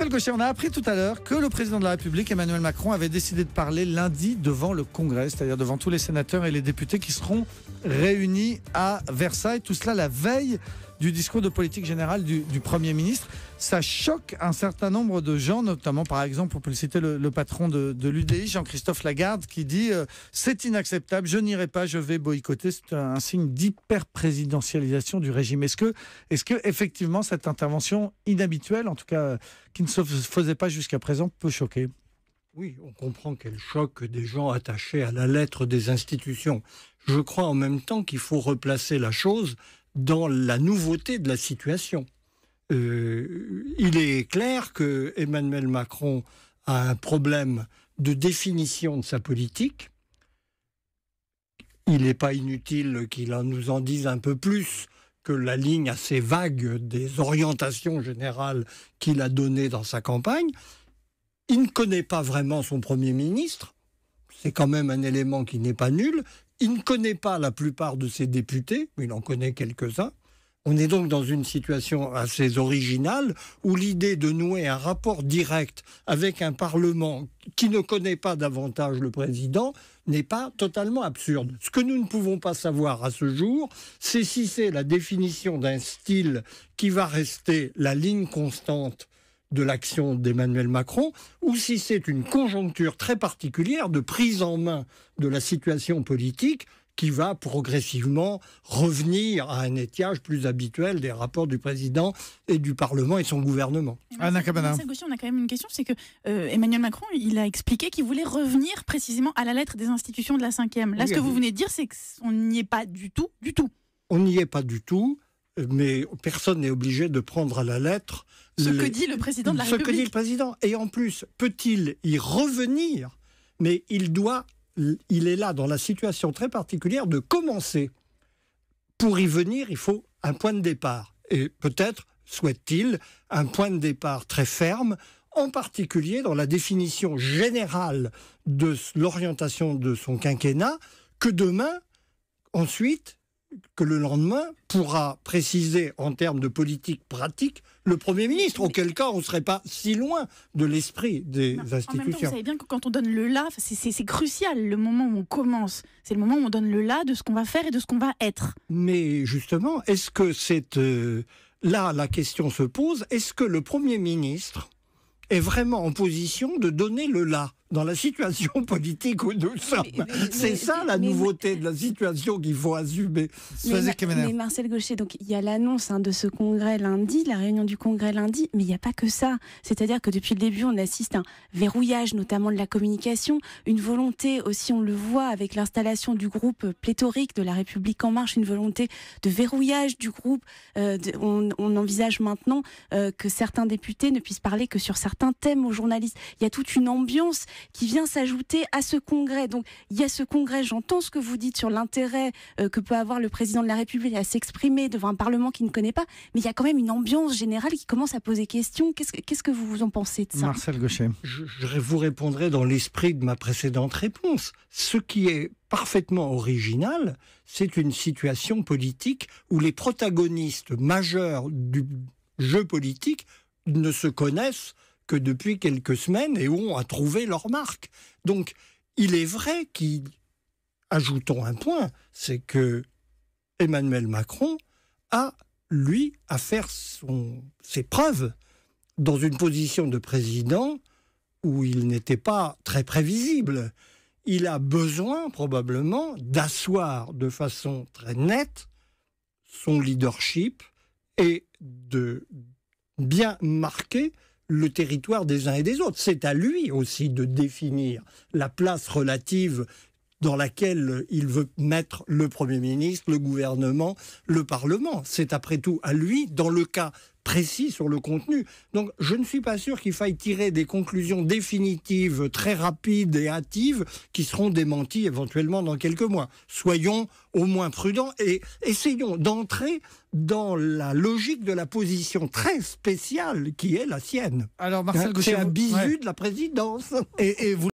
Marcel Gauchet, on a appris tout à l'heure que le président de la République, Emmanuel Macron, avait décidé de parler lundi devant le Congrès, c'est-à-dire devant tous les sénateurs et les députés qui seront réunis à Versailles. Tout cela la veille du discours de politique générale du Premier ministre. Ça choque un certain nombre de gens, notamment par exemple, on peut citer le patron de l'UDI, Jean-Christophe Lagarde, qui dit c'est inacceptable, je n'irai pas, je vais boycotter. C'est un signe d'hyper-présidentialisation du régime. Est-ce que effectivement cette intervention inhabituelle, en tout cas qui ne se faisait pas jusqu'à présent, peut choquer ? Oui, on comprend qu'elle choque des gens attachés à la lettre des institutions. Je crois en même temps qu'il faut replacer la chose dans la nouveauté de la situation. Il est clair que Emmanuel Macron a un problème de définition de sa politique. Il n'est pas inutile qu'il nous en dise un peu plus que la ligne assez vague des orientations générales qu'il a données dans sa campagne. Il ne connaît pas vraiment son Premier ministre. C'est quand même un élément qui n'est pas nul. Il ne connaît pas la plupart de ses députés, mais il en connaît quelques-uns. On est donc dans une situation assez originale où l'idée de nouer un rapport direct avec un Parlement qui ne connaît pas davantage le président n'est pas totalement absurde. Ce que nous ne pouvons pas savoir à ce jour, c'est si c'est la définition d'un style qui va rester la ligne constante de l'action d'Emmanuel Macron, ou si c'est une conjoncture très particulière de prise en main de la situation politique qui va progressivement revenir à un étiage plus habituel des rapports du président et du Parlement et son gouvernement. Anna Cabana. Marcel Gauchet, on a quand même une question, c'est que Emmanuel Macron, il a expliqué qu'il voulait revenir précisément à la lettre des institutions de la 5e. Là, ce que vous venez de dire, c'est qu'on n'y est pas du tout, du tout. On n'y est pas du tout, mais personne n'est obligé de prendre à la lettre ce que dit le président de la République. Ce que dit le président. Et en plus, peut-il y revenir ? Mais il est là dans la situation très particulière de commencer. Pour y venir, il faut un point de départ. Et peut-être souhaite-t-il un point de départ très ferme, en particulier dans la définition générale de l'orientation de son quinquennat, que demain, ensuite, que le lendemain, pourra préciser en termes de politique pratique le Premier ministre, auquel cas on ne serait pas si loin de l'esprit des institutions. En même temps, vous savez bien que quand on donne le là, c'est crucial, le moment où on commence. C'est le moment où on donne le là de ce qu'on va faire et de ce qu'on va être. Mais justement, est-ce que là, la question se pose, est-ce que le Premier ministre est vraiment en position de donner le là dans la situation politique où nous sommes? C'est ça la nouveauté de la situation qu'il faut assumer. Mais Marcel Gauchet, donc il y a l'annonce de ce congrès lundi, la réunion du congrès lundi, mais il n'y a pas que ça. C'est-à-dire que depuis le début, on assiste à un verrouillage, notamment de la communication, une volonté aussi, on le voit avec l'installation du groupe pléthorique de La République En Marche, une volonté de verrouillage du groupe. On envisage maintenant que certains députés ne puissent parler que sur certains thèmes aux journalistes. Il y a toute une ambiance qui vient s'ajouter à ce congrès. Donc il y a ce congrès, j'entends ce que vous dites sur l'intérêt que peut avoir le président de la République à s'exprimer devant un Parlement qu'il ne connaît pas, mais il y a quand même une ambiance générale qui commence à poser question. Qu'est-ce que vous en pensez de ça ? Marcel Gauchet. Je vous répondrai dans l'esprit de ma précédente réponse. Ce qui est parfaitement original, c'est une situation politique où les protagonistes majeurs du jeu politique ne se connaissent que depuis quelques semaines et ont à trouver leur marque. Donc, il est vrai ajoutons un point, c'est que Emmanuel Macron a, lui, à faire ses preuves dans une position de président où il n'était pas très prévisible. Il a besoin, probablement, d'asseoir de façon très nette son leadership et de bien marquer le territoire des uns et des autres. C'est à lui aussi de définir la place relative dans laquelle il veut mettre le Premier ministre, le gouvernement, le Parlement. C'est après tout à lui, dans le cas précis sur le contenu. Donc je ne suis pas sûr qu'il faille tirer des conclusions définitives, très rapides et hâtives, qui seront démenties éventuellement dans quelques mois. Soyons au moins prudents et essayons d'entrer dans la logique de la position très spéciale qui est la sienne. Alors Marcel Gauchet, c'est un bisu de la présidence. Et vous